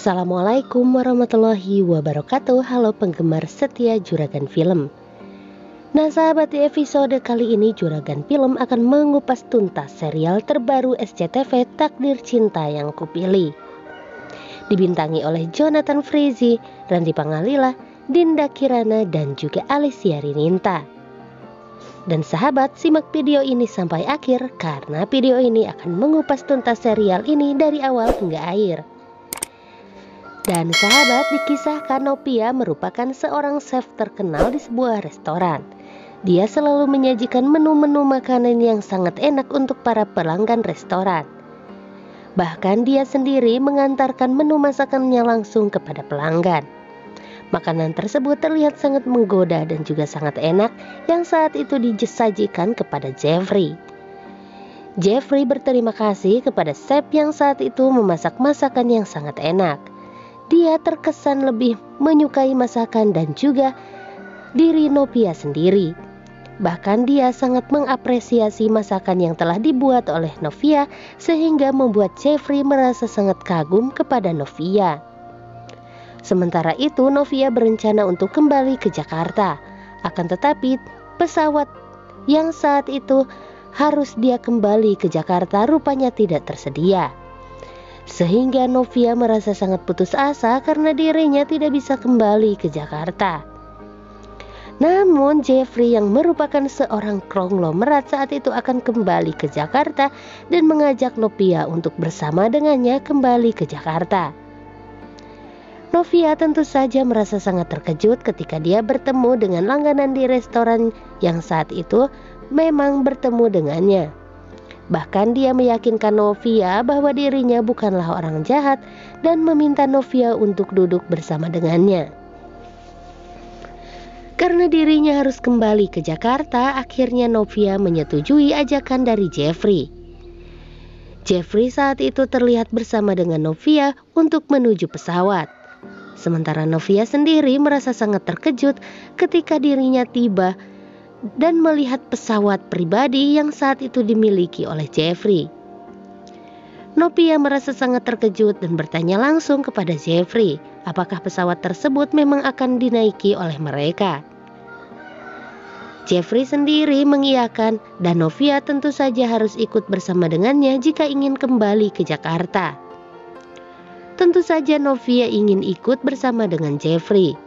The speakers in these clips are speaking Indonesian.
Assalamualaikum warahmatullahi wabarakatuh. Halo penggemar setia Juragan Film. Nah sahabat, di episode kali ini Juragan Film akan mengupas tuntas serial terbaru SCTV Takdir Cinta Yang Kupilih. Dibintangi oleh Jonathan Frizzy, Randy Pangalila, Dinda Kirana, dan juga Alicia Rininta. Dan sahabat, simak video ini sampai akhir karena video ini akan mengupas tuntas serial ini dari awal hingga akhir. Dan sahabat, dikisahkan Novia merupakan seorang chef terkenal di sebuah restoran. Dia selalu menyajikan menu-menu makanan yang sangat enak untuk para pelanggan restoran. Bahkan dia sendiri mengantarkan menu masakannya langsung kepada pelanggan. Makanan tersebut terlihat sangat menggoda dan juga sangat enak yang saat itu disajikan kepada Jeffrey. Jeffrey berterima kasih kepada chef yang saat itu memasak masakan yang sangat enak. Dia terkesan lebih menyukai masakan dan juga diri Novia sendiri. Bahkan dia sangat mengapresiasi masakan yang telah dibuat oleh Novia sehingga membuat Jeffrey merasa sangat kagum kepada Novia. Sementara itu Novia berencana untuk kembali ke Jakarta. Akan tetapi pesawat yang saat itu harus dia kembali ke Jakarta rupanya tidak tersedia. Sehingga Novia merasa sangat putus asa karena dirinya tidak bisa kembali ke Jakarta. Namun Jeffrey yang merupakan seorang konglomerat saat itu akan kembali ke Jakarta dan mengajak Novia untuk bersama dengannya kembali ke Jakarta. Novia tentu saja merasa sangat terkejut ketika dia bertemu dengan langganan di restoran yang saat itu memang bertemu dengannya. Bahkan dia meyakinkan Novia bahwa dirinya bukanlah orang jahat dan meminta Novia untuk duduk bersama dengannya. Karena dirinya harus kembali ke Jakarta, akhirnya Novia menyetujui ajakan dari Jeffrey. Jeffrey saat itu terlihat bersama dengan Novia untuk menuju pesawat. Sementara Novia sendiri merasa sangat terkejut ketika dirinya tiba dan melihat pesawat pribadi yang saat itu dimiliki oleh Jeffrey. Novia merasa sangat terkejut dan bertanya langsung kepada Jeffrey, apakah pesawat tersebut memang akan dinaiki oleh mereka. Jeffrey sendiri mengiyakan dan Novia tentu saja harus ikut bersama dengannya jika ingin kembali ke Jakarta. Tentu saja Novia ingin ikut bersama dengan Jeffrey.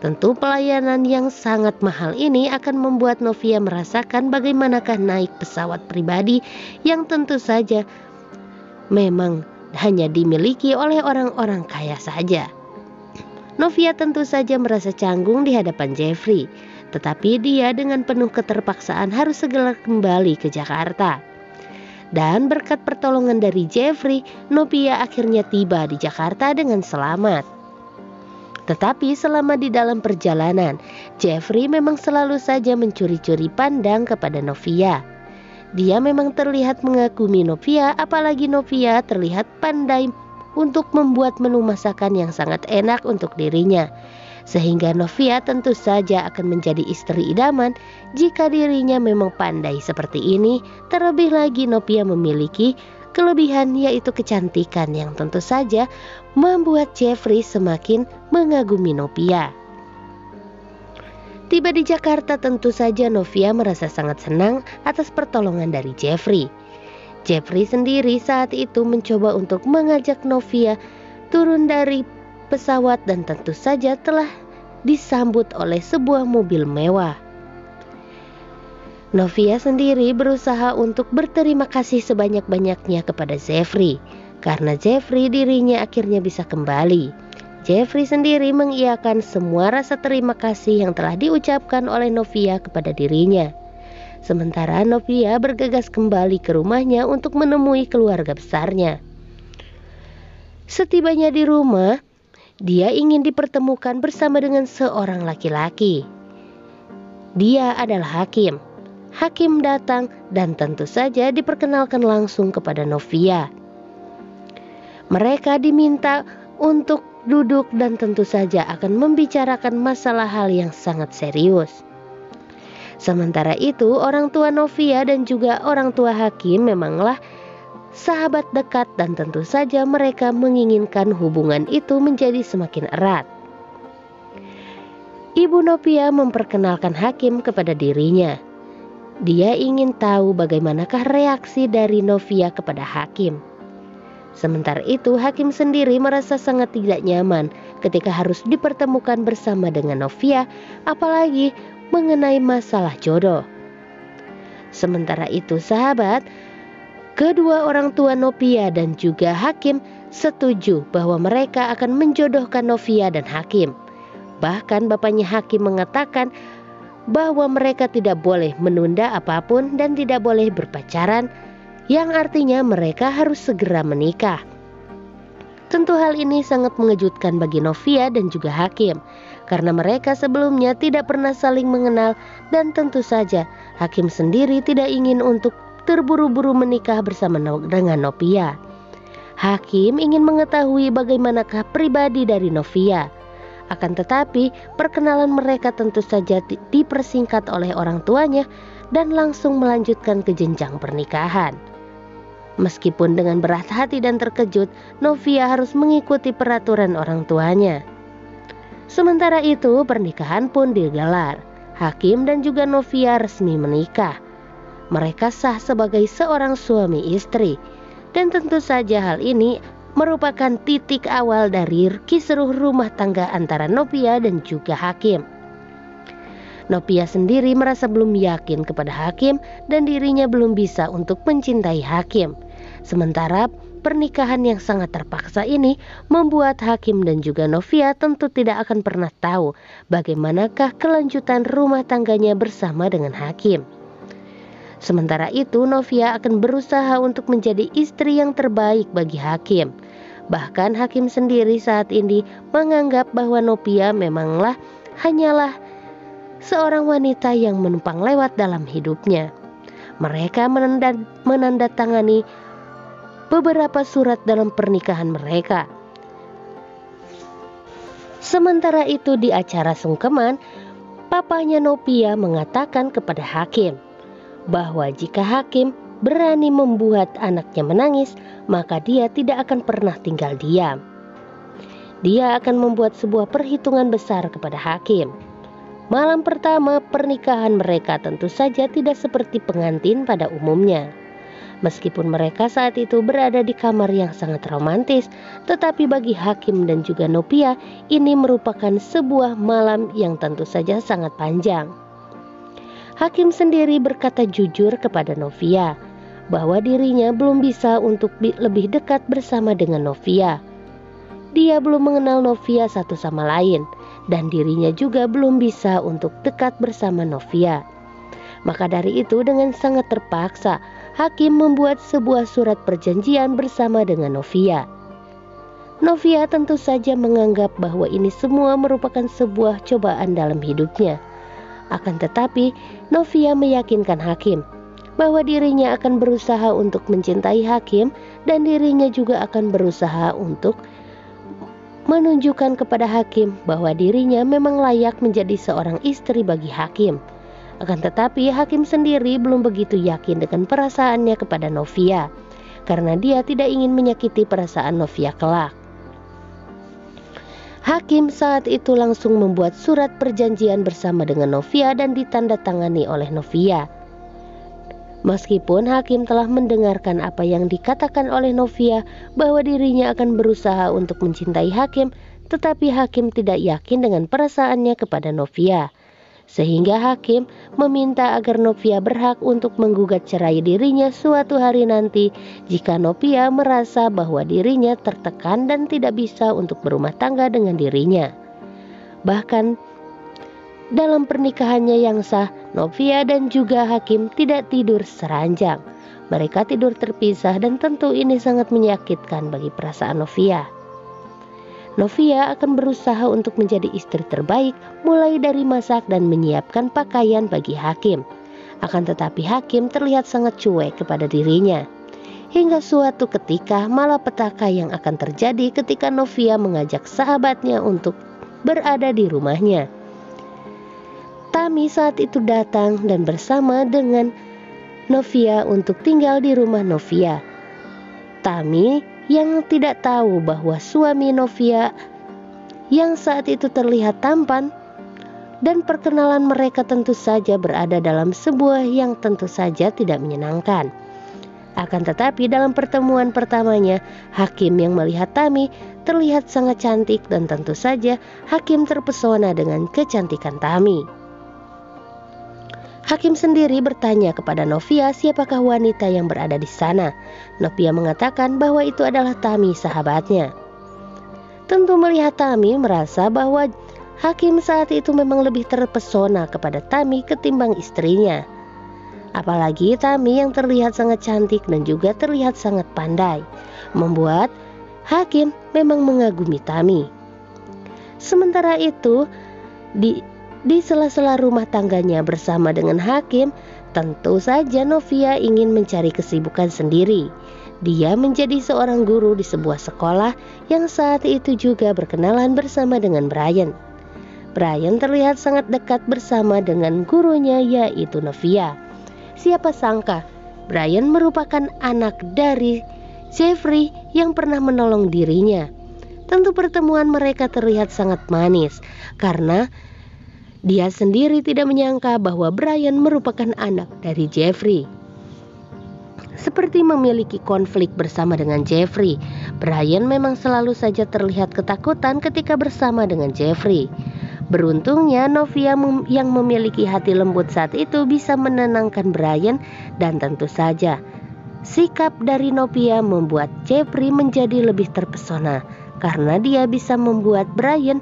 Tentu pelayanan yang sangat mahal ini akan membuat Novia merasakan bagaimanakah naik pesawat pribadi yang tentu saja memang hanya dimiliki oleh orang-orang kaya saja. Novia tentu saja merasa canggung di hadapan Jeffrey, tetapi dia dengan penuh keterpaksaan harus segera kembali ke Jakarta. Dan berkat pertolongan dari Jeffrey, Novia akhirnya tiba di Jakarta dengan selamat. Tetapi selama di dalam perjalanan, Jeffrey memang selalu saja mencuri-curi pandang kepada Novia. Dia memang terlihat mengagumi Novia, apalagi Novia terlihat pandai untuk membuat menu masakan yang sangat enak untuk dirinya. Sehingga Novia tentu saja akan menjadi istri idaman jika dirinya memang pandai seperti ini. Terlebih lagi Novia memiliki kelebihan yaitu kecantikan yang tentu saja membuat Jeffrey semakin mengagumi Novia. Tiba di Jakarta tentu saja Novia merasa sangat senang atas pertolongan dari Jeffrey. Jeffrey sendiri saat itu mencoba untuk mengajak Novia turun dari pesawat dan tentu saja telah disambut oleh sebuah mobil mewah. Novia sendiri berusaha untuk berterima kasih sebanyak-banyaknya kepada Jeffrey. Karena Jeffrey dirinya akhirnya bisa kembali. Jeffrey sendiri mengiyakan semua rasa terima kasih yang telah diucapkan oleh Novia kepada dirinya. Sementara Novia bergegas kembali ke rumahnya untuk menemui keluarga besarnya. Setibanya di rumah, dia ingin dipertemukan bersama dengan seorang laki-laki. Dia adalah Hakim. Hakim datang dan tentu saja diperkenalkan langsung kepada Novia. Mereka diminta untuk duduk dan tentu saja akan membicarakan masalah hal yang sangat serius. Sementara itu orang tua Novia dan juga orang tua Hakim memanglah sahabat dekat, dan tentu saja mereka menginginkan hubungan itu menjadi semakin erat. Ibu Novia memperkenalkan Hakim kepada dirinya. Dia ingin tahu bagaimanakah reaksi dari Novia kepada Hakim. Sementara itu, Hakim sendiri merasa sangat tidak nyaman ketika harus dipertemukan bersama dengan Novia, apalagi mengenai masalah jodoh. Sementara itu, sahabat, kedua orang tua Novia dan juga Hakim setuju bahwa mereka akan menjodohkan Novia dan Hakim. Bahkan bapaknya Hakim mengatakan bahwa mereka tidak boleh menunda apapun dan tidak boleh berpacaran, yang artinya mereka harus segera menikah. Tentu hal ini sangat mengejutkan bagi Novia dan juga Hakim, karena mereka sebelumnya tidak pernah saling mengenal, dan tentu saja Hakim sendiri tidak ingin untuk terburu-buru menikah bersama dengan Novia. Hakim ingin mengetahui bagaimanakah pribadi dari Novia. Akan tetapi perkenalan mereka tentu saja dipersingkat oleh orang tuanya dan langsung melanjutkan ke jenjang pernikahan. Meskipun dengan berat hati dan terkejut, Novia harus mengikuti peraturan orang tuanya. Sementara itu, pernikahan pun digelar. Hakim dan juga Novia resmi menikah. Mereka sah sebagai seorang suami istri. Dan tentu saja hal ini merupakan titik awal dari kisruh rumah tangga antara Novia dan juga Hakim. Novia sendiri merasa belum yakin kepada Hakim dan dirinya belum bisa untuk mencintai Hakim. Sementara pernikahan yang sangat terpaksa ini membuat Hakim dan juga Novia tentu tidak akan pernah tahu bagaimanakah kelanjutan rumah tangganya bersama dengan Hakim. Sementara itu, Novia akan berusaha untuk menjadi istri yang terbaik bagi Hakim. Bahkan Hakim sendiri saat ini menganggap bahwa Novia memanglah hanyalah seorang wanita yang menumpang lewat dalam hidupnya. Mereka menandatangani beberapa surat dalam pernikahan mereka. Sementara itu di acara sungkeman, papanya Novia mengatakan kepada Hakim bahwa jika Hakim berani membuat anaknya menangis, maka dia tidak akan pernah tinggal diam. Dia akan membuat sebuah perhitungan besar kepada Hakim. Malam pertama pernikahan mereka tentu saja tidak seperti pengantin pada umumnya. Meskipun mereka saat itu berada di kamar yang sangat romantis, tetapi bagi Hakim dan juga Novia ini merupakan sebuah malam yang tentu saja sangat panjang. Hakim sendiri berkata jujur kepada Novia bahwa dirinya belum bisa untuk lebih dekat bersama dengan Novia. Dia belum mengenal Novia satu sama lain, dan dirinya juga belum bisa untuk dekat bersama Novia. Maka dari itu dengan sangat terpaksa Hakim membuat sebuah surat perjanjian bersama dengan Novia. Novia tentu saja menganggap bahwa ini semua merupakan sebuah cobaan dalam hidupnya. Akan tetapi Novia meyakinkan Hakim bahwa dirinya akan berusaha untuk mencintai Hakim dan dirinya juga akan berusaha untuk menunjukkan kepada Hakim bahwa dirinya memang layak menjadi seorang istri bagi Hakim. Akan tetapi Hakim sendiri belum begitu yakin dengan perasaannya kepada Novia, karena dia tidak ingin menyakiti perasaan Novia kelak. Hakim saat itu langsung membuat surat perjanjian bersama dengan Novia dan ditandatangani oleh Novia. Meskipun Hakim telah mendengarkan apa yang dikatakan oleh Novia bahwa dirinya akan berusaha untuk mencintai Hakim, tetapi Hakim tidak yakin dengan perasaannya kepada Novia. Sehingga Hakim meminta agar Novia berhak untuk menggugat cerai dirinya suatu hari nanti jika Novia merasa bahwa dirinya tertekan dan tidak bisa untuk berumah tangga dengan dirinya. Bahkan dalam pernikahannya yang sah, Novia dan juga Hakim tidak tidur seranjang. Mereka tidur terpisah dan tentu ini sangat menyakitkan bagi perasaan Novia. Novia akan berusaha untuk menjadi istri terbaik, mulai dari masak dan menyiapkan pakaian bagi Hakim. Akan tetapi Hakim terlihat sangat cuek kepada dirinya. Hingga suatu ketika malapetaka yang akan terjadi ketika Novia mengajak sahabatnya untuk berada di rumahnya. Tami saat itu datang dan bersama dengan Novia untuk tinggal di rumah Novia. Tami yang tidak tahu bahwa suami Novia yang saat itu terlihat tampan, dan perkenalan mereka tentu saja berada dalam sebuah yang tentu saja tidak menyenangkan. Akan tetapi dalam pertemuan pertamanya, Hakim yang melihat Tami terlihat sangat cantik dan tentu saja Hakim terpesona dengan kecantikan Tami. Hakim sendiri bertanya kepada Novia siapakah wanita yang berada di sana. Novia mengatakan bahwa itu adalah Tami, sahabatnya. Tentu melihat Tami merasa bahwa Hakim saat itu memang lebih terpesona kepada Tami ketimbang istrinya. Apalagi Tami yang terlihat sangat cantik dan juga terlihat sangat pandai, membuat Hakim memang mengagumi Tami. Sementara itu, di sela-sela rumah tangganya bersama dengan Hakim, tentu saja Novia ingin mencari kesibukan sendiri. Dia menjadi seorang guru di sebuah sekolah yang saat itu juga berkenalan bersama dengan Brian. Brian terlihat sangat dekat bersama dengan gurunya, yaitu Novia. Siapa sangka Brian merupakan anak dari Jeffrey yang pernah menolong dirinya. Tentu pertemuan mereka terlihat sangat manis karena dia sendiri tidak menyangka bahwa Brian merupakan anak dari Jeffrey. Seperti memiliki konflik bersama dengan Jeffrey, Brian memang selalu saja terlihat ketakutan ketika bersama dengan Jeffrey. Beruntungnya Novia yang memiliki hati lembut saat itu bisa menenangkan Brian, dan tentu saja sikap dari Novia membuat Jeffrey menjadi lebih terpesona karena dia bisa membuat Brian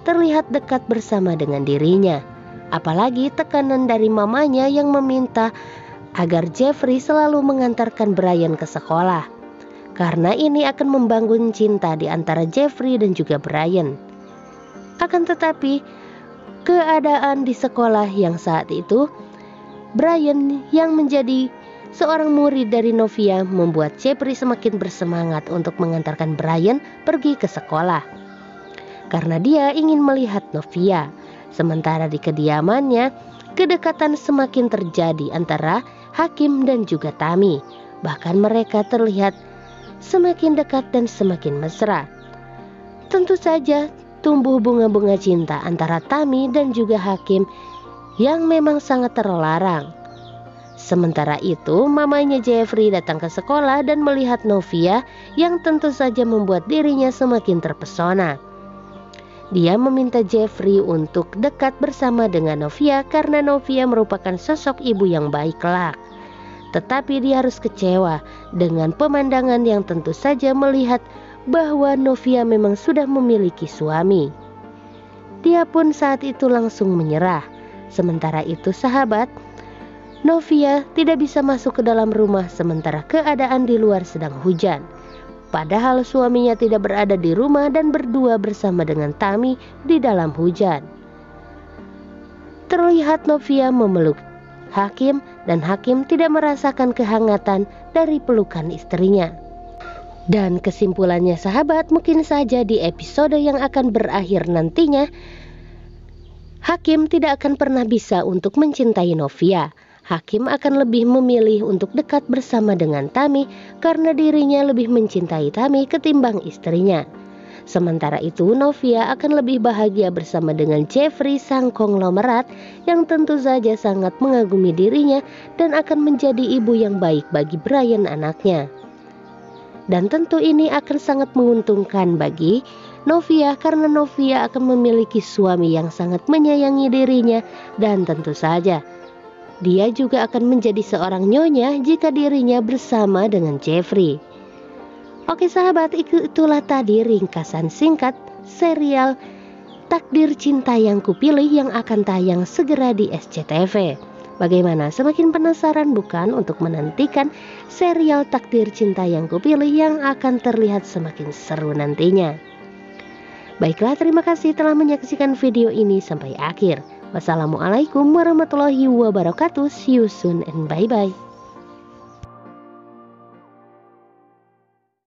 terlihat dekat bersama dengan dirinya. Apalagi tekanan dari mamanya yang meminta agar Jeffrey selalu mengantarkan Brian ke sekolah, karena ini akan membangun cinta di antara Jeffrey dan juga Brian. Akan tetapi keadaan di sekolah yang saat itu, Brian yang menjadi seorang murid dari Novia membuat Jeffrey semakin bersemangat untuk mengantarkan Brian pergi ke sekolah, karena dia ingin melihat Novia. Sementara di kediamannya, kedekatan semakin terjadi antara Hakim dan juga Tami. Bahkan mereka terlihat semakin dekat dan semakin mesra. Tentu saja tumbuh bunga-bunga cinta antara Tami dan juga Hakim yang memang sangat terlarang. Sementara itu, mamanya Jeffrey datang ke sekolah dan melihat Novia yang tentu saja membuat dirinya semakin terpesona. Dia meminta Jeffrey untuk dekat bersama dengan Novia karena Novia merupakan sosok ibu yang baik kelak. Tetapi dia harus kecewa dengan pemandangan yang tentu saja melihat bahwa Novia memang sudah memiliki suami. Dia pun saat itu langsung menyerah. Sementara itu sahabat, Novia tidak bisa masuk ke dalam rumah sementara keadaan di luar sedang hujan. Padahal suaminya tidak berada di rumah dan berdua bersama dengan Tami di dalam hujan. Terlihat Novia memeluk Hakim dan Hakim tidak merasakan kehangatan dari pelukan istrinya. Dan kesimpulannya sahabat, mungkin saja di episode yang akan berakhir nantinya, Hakim tidak akan pernah bisa untuk mencintai Novia. Hakim akan lebih memilih untuk dekat bersama dengan Tami karena dirinya lebih mencintai Tami ketimbang istrinya. Sementara itu Novia akan lebih bahagia bersama dengan Jeffrey sang konglomerat yang tentu saja sangat mengagumi dirinya dan akan menjadi ibu yang baik bagi Brian anaknya. Dan tentu ini akan sangat menguntungkan bagi Novia karena Novia akan memiliki suami yang sangat menyayangi dirinya, dan tentu saja dia juga akan menjadi seorang nyonya jika dirinya bersama dengan Jeffrey. Oke sahabat, itulah tadi ringkasan singkat serial Takdir Cinta Yang Kupilih yang akan tayang segera di SCTV. Bagaimana, semakin penasaran bukan untuk menantikan serial Takdir Cinta Yang Kupilih yang akan terlihat semakin seru nantinya? Baiklah, terima kasih telah menyaksikan video ini sampai akhir. Wassalamualaikum warahmatullahi wabarakatuh. See you soon and bye-bye.